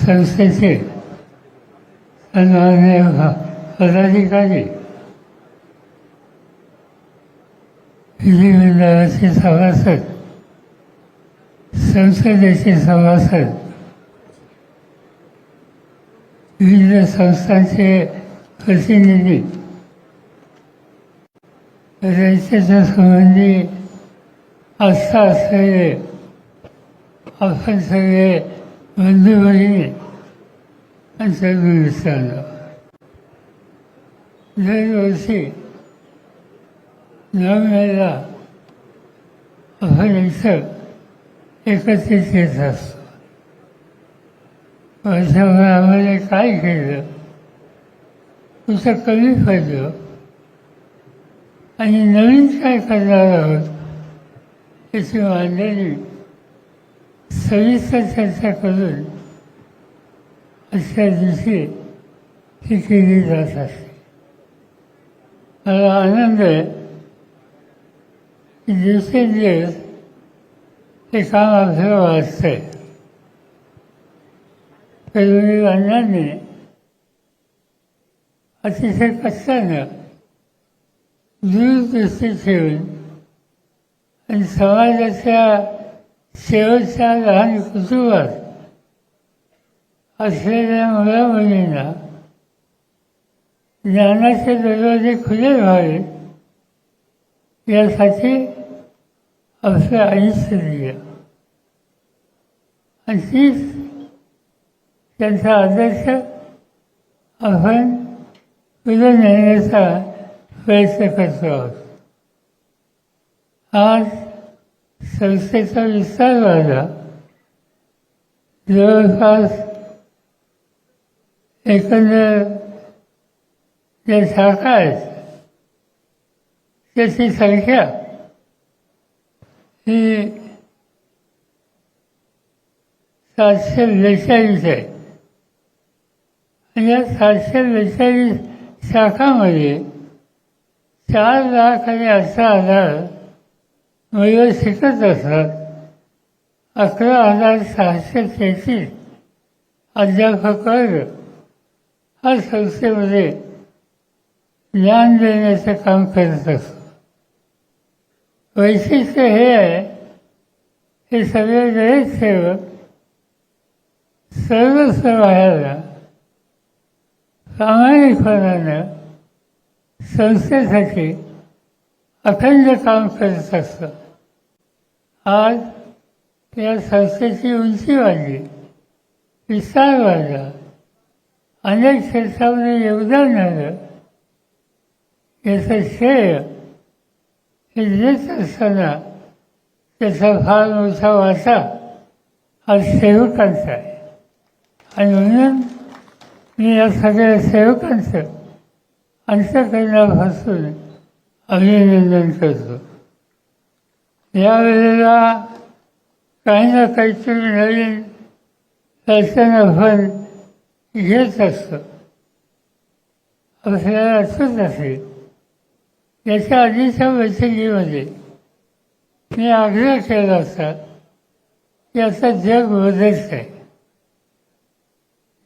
संस्थेचे सन्माननीय पदाधिकारी, विधिमंडळाचे सभासद, संसदेचे सभासद, विविध संस्थांचे प्रतिनिधी, रयतेच्या संबंधी आस्था असलेले आपण सगळे बंधू भगिनी आणि सर्व मित्रांनो, दरवर्षी 9 मेला आपण इथं एकत्रित येत असतो. वर्षभरामध्ये काय केलं, कुठं कमी पडलं आणि नवीन काय करणार आहोत याची मांडणी सविस्तर चर्चा करून अशा दिवशी ही केली जात असते. मला आनंद आहे की दिवसेंदिवस हे काम आपल्याला वाचतंय. कधी अण्णांनी अतिशय कष्टानं दूरदृष्टी ठेवून आणि समाजाच्या शेवटच्या लहान कुटुंबात असलेल्या मुलामुलींना ज्ञानाचे दरवाजे खुले व्हावेत यासाठी आपलं आयुष्य दिलं आणि तीच त्यांचा आदर्श आपण पुढे नेण्याचा प्रयत्न करतो आहोत. आज संस्थेचा विस्तार झाला. जवळपास एकंदर ज्या शाखा आहेत त्याची संख्या ही 742 आहे. आणि या 742 शाखांमध्ये 4,18,000 मुलं शिकत असतात. 11,633 अध्यापक वर्ग हा संस्थेमध्ये ज्ञान देण्याचं काम करत असतो. वैशिष्ट्य हे आहे, हे सगळे गैरसेवक सर्वस्व वाह्याला प्रामाणिकपणानं संस्थेसाठी अखंड काम करत असतं. आज या संस्थेची उंची वाढली, विस्तार वाढला, अनेक क्षेत्रामध्ये योगदान झालं. याचं श्रेय हे देत असताना त्याचा फार मोठा वाटा हा सेवकांचा आहे. आणि म्हणून मी या सगळ्या सेवकांचं अंतःकरणापासून अभिनंदन करतो. यावेळेला काही ना काहीतरी नवीन रचना आपण घेत असतो. आपल्याला असंच असेल. याच्या आधीच्या बैठकीमध्ये मी आग्रह केला असता की आता जग बदलत आहे.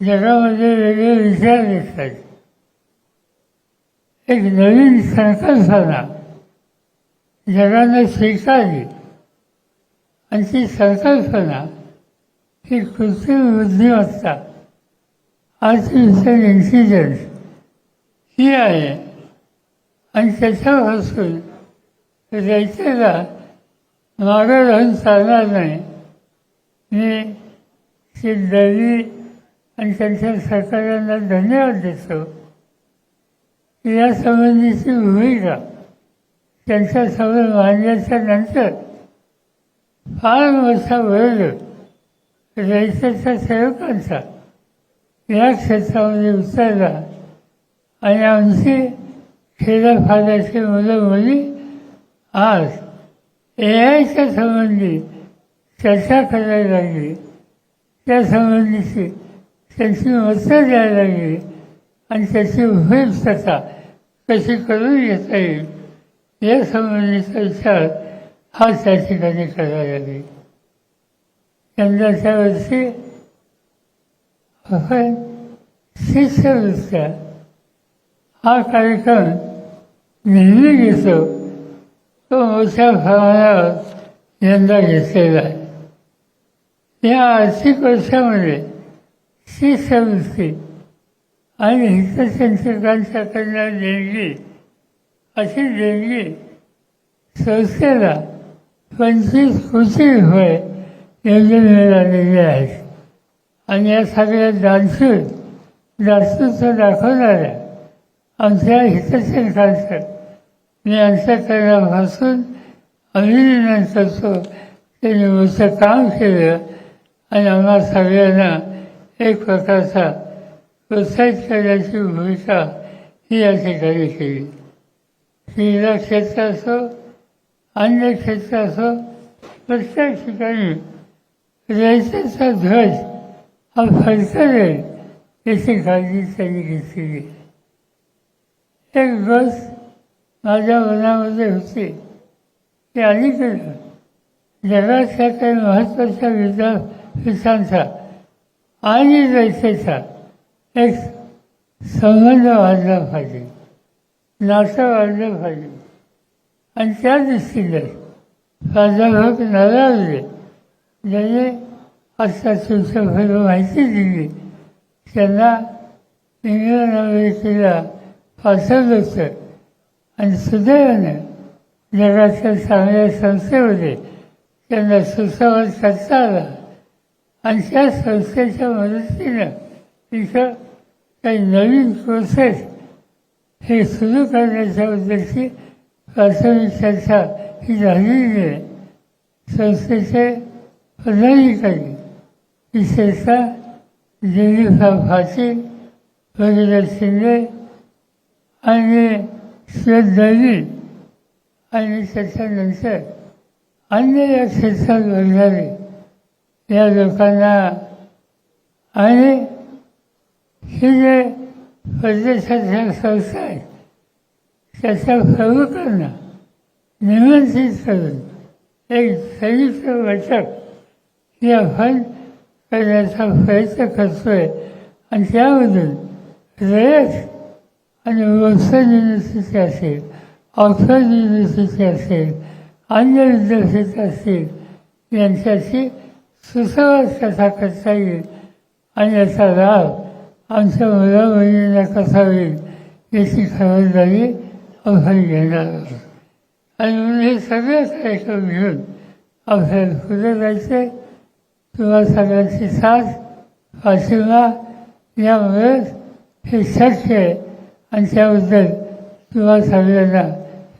जगामध्ये वेगळे विचार दिसतात. एक नवीन संकल्पना जगाने स्वीकारली आणि ती संकल्पना ही कृत्रिम बुद्धिमत्ता, आर्टिफिशियल इंटेलिजन्स ही आहे. आणि त्याच्यापासून रयतेला मागं राहून चालणार नाही. मी श्री दळवी आणि त्यांच्या सरकारांना धन्यवाद देतो. यासंबंधीची भूमिका त्यांच्यासमोर मांडल्याच्या नंतर फार मोठा वर्ग रयतेच्या सेवकांचा या क्षेत्रामध्ये उतरला आणि आमची खेड्यापाड्याची मुलं मुली आज AIच्या संबंधी चर्चा करायला लागली. त्यासंबंधीची त्यांची मतं द्यायला लागली आणि त्याची उपयुक्तता कशी करून घेता येईल यासंबंधीचा विचार हा त्या ठिकाणी करायला लागेल. यंदाच्या वर्षी आपण शिष्यवृत्त्या हा कार्यक्रम नेहमी घेतो तो मोठ्या प्रमाणावर यंदा घेतलेला आहे। या आर्थिक वर्षामध्ये शिष्यवृत्ती आणि हितचिंतकांच्याकडनं देणगी अशी देणगी संस्थेला 25 कोटी रुपये एवढे मिळालेले आहेत आणि या सगळ्या दातृत्व दाखवणाऱ्या आमच्या हितचिंतकांचं मी अंतःकरणापासून अभिनंदन करतो। त्यांनी मोठं काम केलं आणि आम्हा सगळ्यांना एक प्रकारचा प्रोत्साहित करण्याची भूमिका ही या ठिकाणी केली। क्रीडा क्षेत्र असो, अन्य क्षेत्र असो, प्रत्येक ठिकाणी रयतेचा ध्वज हा फडकवेल याची काळजी त्यांनी घेतलेली। एक गोष्ट माझ्या मनामध्ये होती की अलीकडं जगातल्या काही महत्त्वाच्या विद्यापीठांचा आणि रयतेचा एक संबंध वाढला पाहिजे, नातं वाढलं पाहिजे आणि त्या दृष्टीने प्राध्यापक नलावले ज्यांनी आता तुमच्याकडे माहिती दिली त्यांना इंग्लंड अमेरिकेला पाठवलं होतं आणि सुदैवानं जगाच्या चांगल्या संस्थेमध्ये त्यांना सुसंवाद करता आला आणि त्या संस्थेच्या मदतीनं तिथं काही नवीन प्रोसेस हे सुरू करण्याच्या उद्देशी प्राथमिक चर्चा ही झालेली आहे। संस्थेचे पदाधिकारी विशेषतः दिलीपराव पाटील, भगीरथ शिंदे आणि श्वेतदळवी आणि त्याच्यानंतर अन्य या क्षेत्रात बघणारे या लोकांना आणि हे जे परदेशाच्या संस्था आहेत त्याच्या प्रमुखांना निमंत्रित करून एक संयुक्त बैठक ही आपण करण्याचा प्रयत्न करतोय आणि त्यामधून रयत आणि वंशज युनिव्हर्सिटी असेल, ऑक्सफर्ड युनिव्हर्सिटी असेल, अन्य विद्यापीठ असतील यांच्याशी सुसंवाद कसा करता येईल आणि याचा लाभ आमच्या मुलामुलींना कसा होईल याची खबरदारी आपण घेणार आहोत। आणि म्हणून हे सगळे कार्यक्रम घेऊन आपल्याला पुढे जायचे। तुम्हा सगळ्यांची साथ पाठिंबा यामुळेच हे शक्य आहे आणि त्याबद्दल तुम्हा सगळ्यांना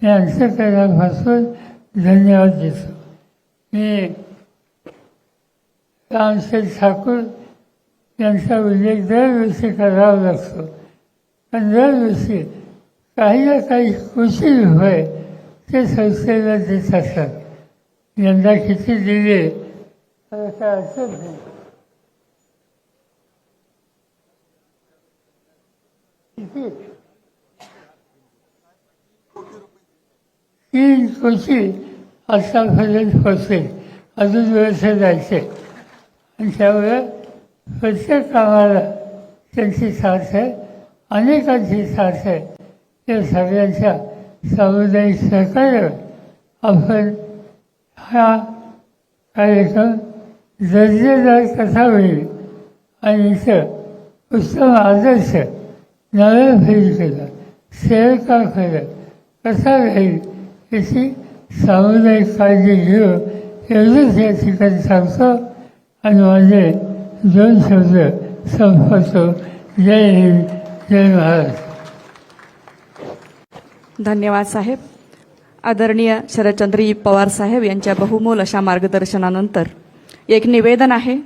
मी अंतःकरणापासून धन्यवाद देतो। मी रामशेठ ठाकूर यांचा उल्लेख दरवर्षी करावा लागतो, पण दरवर्षी काही ना काही कोटी रुपये ते संस्थेला देत असतात। यंदा किती दिले काय असेल नाही। 3 कोटी आतापर्यंत होते, अजून वर्ष जायचे आणि त्यामुळे प्रत्येक कामाला त्यांची साथ आहे, अनेकांची साथ आहे। या सगळ्यांच्या सामुदायिक सहकार्य आपण हा कार्यक्रम दर्जेदार कसा होईल आणि इथं उत्तम आदर्श नव्या पिढीकडं सेवकाकडं कसा राहील याची सामुदायिक काळजी घेऊ एवढंच या ठिकाणी सांगतो आणि माझे 2 शब्द संपवतो। जय हिंद, जय महाराष्ट्र। धन्यवाद साहेब। आदरणीय शरदचंद्रजी पवार साहेब यांच्या बहुमोल अशा मार्गदर्शनानंतर एक निवेदन आहे।